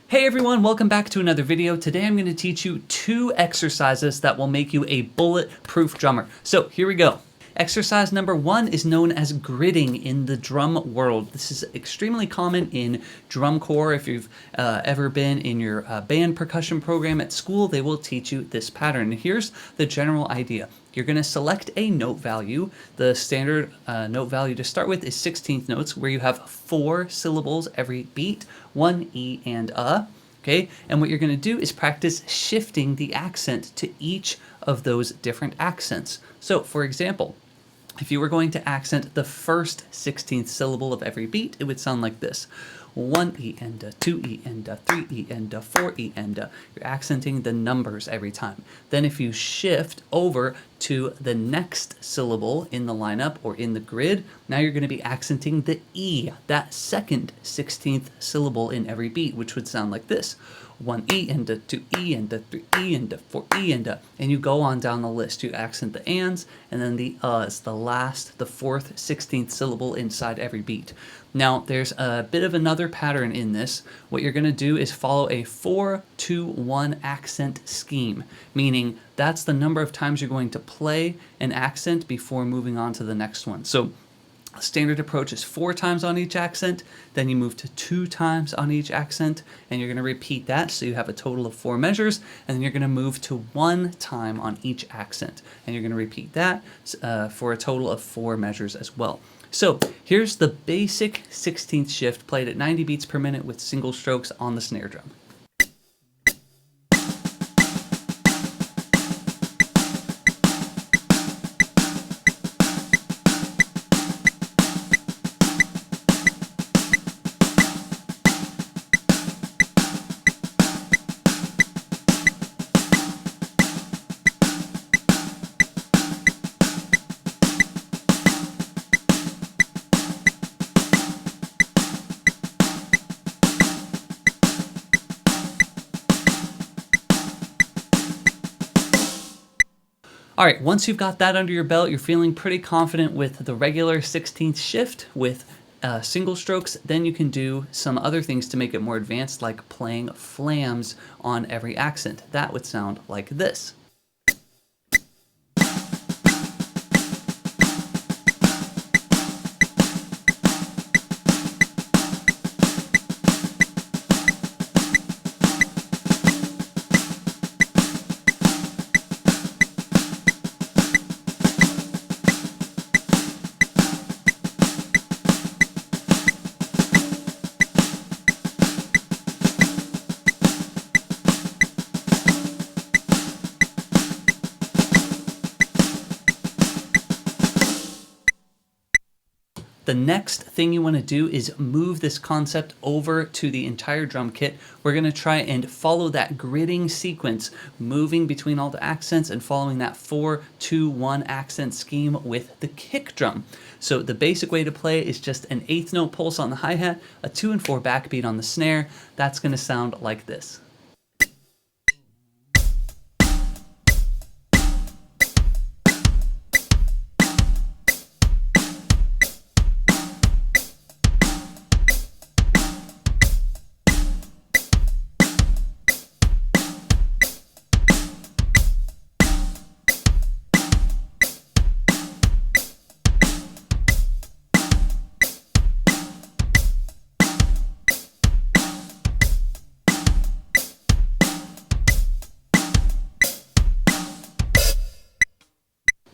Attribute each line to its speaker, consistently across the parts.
Speaker 1: Hey everyone, welcome back to another video. Today I'm going to teach you 2 exercises that will make you a bulletproof drummer. So here we go. Exercise number 1 is known as gridding in the drum world. This is extremely common in drum corps. If you've ever been in your band percussion program at school, they will teach you this pattern. And here's the general idea. You're going to select a note value. The standard note value to start with is 16th notes, where you have 4 syllables every beat, 1 E and a. Okay, and what you're going to do is practice shifting the accent to each of those different accents. So, for example, if you were going to accent the first 16th syllable of every beat, it would sound like this. 1 E and a, 2 E and a, 3 E and a, 4 E and a. You're accenting the numbers every time. Then if you shift over to the next syllable in the lineup or in the grid, now you're going to be accenting the E, that second 16th syllable in every beat, which would sound like this. 1 E and a, 2 E and a, 3 E and a, 4 E and a. And you go on down the list. You accent the ands and then the uhs, the last, the fourth 16th syllable inside every beat. Now, there's a bit of another pattern in this. What you're going to do is follow a 4-2-1 accent scheme, meaning that's the number of times you're going to play an accent before moving on to the next one. So standard approach is 4 times on each accent, then you move to 2 times on each accent, and you're going to repeat that so you have a total of 4 measures, and then you're going to move to 1 time on each accent, and you're going to repeat that for a total of 4 measures as well. So here's the basic 16th shift played at 90 beats per minute with single strokes on the snare drum. All right, once you've got that under your belt, you're feeling pretty confident with the regular 16th shift with single strokes, then you can do some other things to make it more advanced, like playing flams on every accent. That would sound like this. The next thing you want to do is move this concept over to the entire drum kit. We're going to try and follow that gridding sequence, moving between all the accents and following that 4-2-1 accent scheme with the kick drum. So the basic way to play is just an 8th note pulse on the hi-hat, a 2 and 4 backbeat on the snare. That's going to sound like this.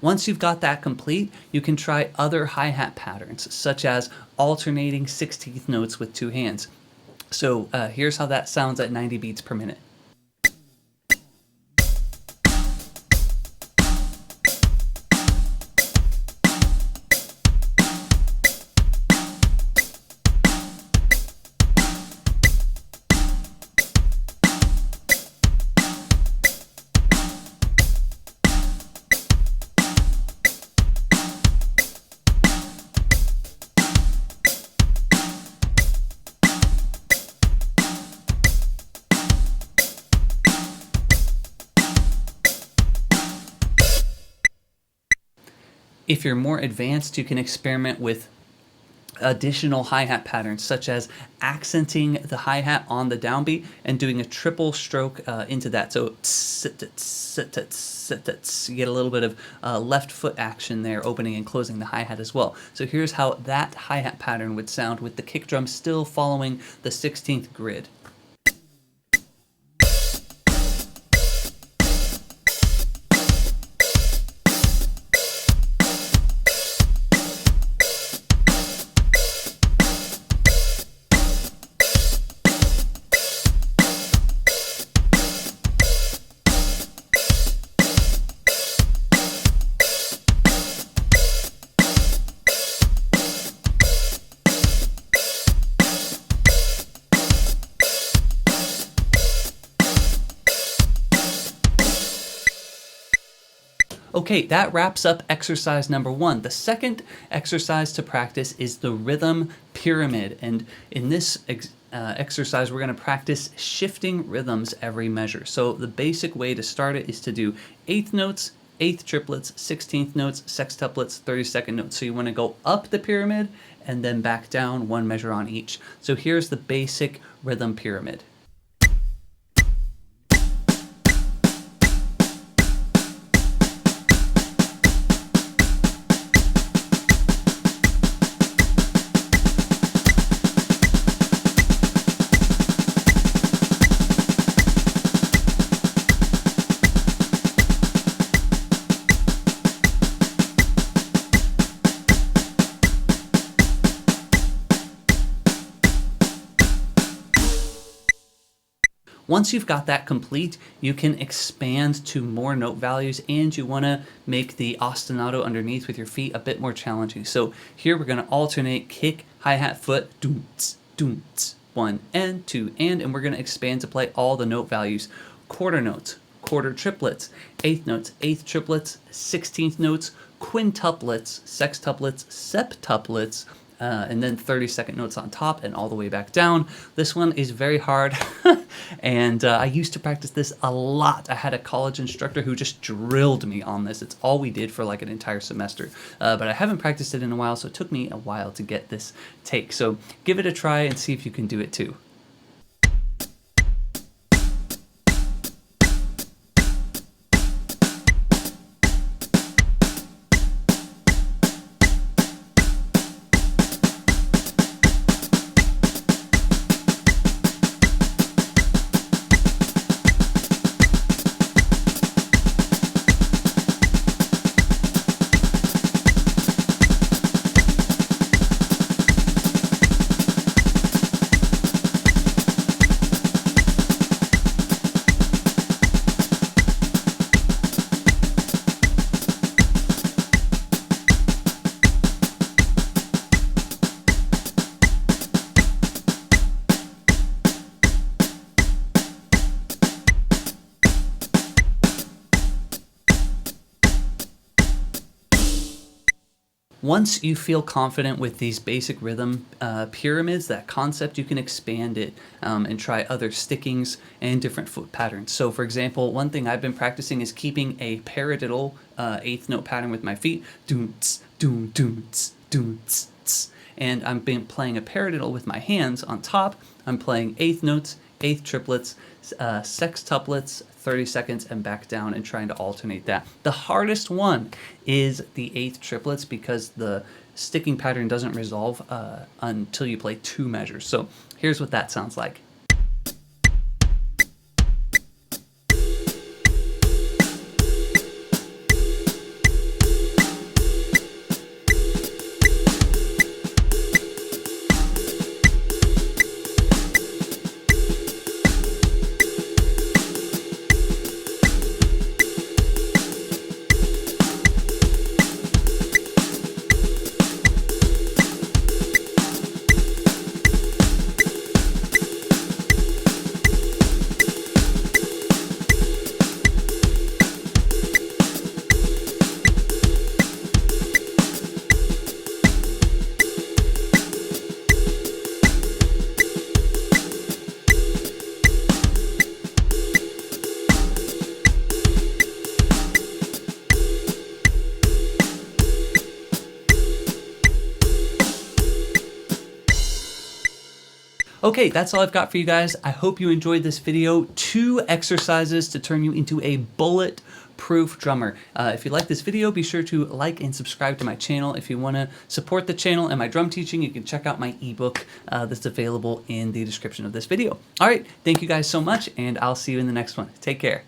Speaker 1: Once you've got that complete, you can try other hi-hat patterns, such as alternating 16th notes with 2 hands. So here's how that sounds at 90 beats per minute. If you're more advanced, you can experiment with additional hi-hat patterns, such as accenting the hi-hat on the downbeat and doing a triple stroke into that. So you get a little bit of left foot action there, opening and closing the hi-hat as well. So here's how that hi-hat pattern would sound with the kick drum still following the 16th grid. Okay, that wraps up exercise number 1. The second exercise to practice is the rhythm pyramid. And in this exercise, we're going to practice shifting rhythms every measure. So the basic way to start it is to do eighth notes, eighth triplets, 16th notes, sextuplets, 32nd notes. So you want to go up the pyramid and then back down one measure on each. So here's the basic rhythm pyramid. Once you've got that complete, you can expand to more note values, and you want to make the ostinato underneath with your feet a bit more challenging. So here we're going to alternate kick, hi-hat, foot, doom-ts, doom-ts, 1 and 2 and we're going to expand to play all the note values. Quarter notes, quarter triplets, eighth notes, eighth triplets, 16th notes, quintuplets, sextuplets, septuplets, and then 32nd notes on top and all the way back down. This one is very hard, and I used to practice this a lot. I had a college instructor who just drilled me on this. It's all we did for like an entire semester, but I haven't practiced it in a while, so it took me a while to get this take. So give it a try and see if you can do it too. Once you feel confident with these basic rhythm pyramids, that concept, you can expand it and try other stickings and different foot patterns. So for example, one thing I've been practicing is keeping a paradiddle eighth note pattern with my feet. Doom-ts, doom, doom-ts, doom-ts, ts. And I'm playing a paradiddle with my hands on top. I'm playing eighth notes, eighth triplets, sextuplets, 30 seconds, and back down, and trying to alternate that. The hardest one is the eighth triplets because the sticking pattern doesn't resolve until you play 2 measures. So here's what that sounds like. Okay, that's all I've got for you guys. I hope you enjoyed this video. 2 exercises to turn you into a bulletproof drummer. If you like this video, be sure to like and subscribe to my channel. If you want to support the channel and my drum teaching, you can check out my ebook that's available in the description of this video. All right, thank you guys so much, and I'll see you in the next one. Take care.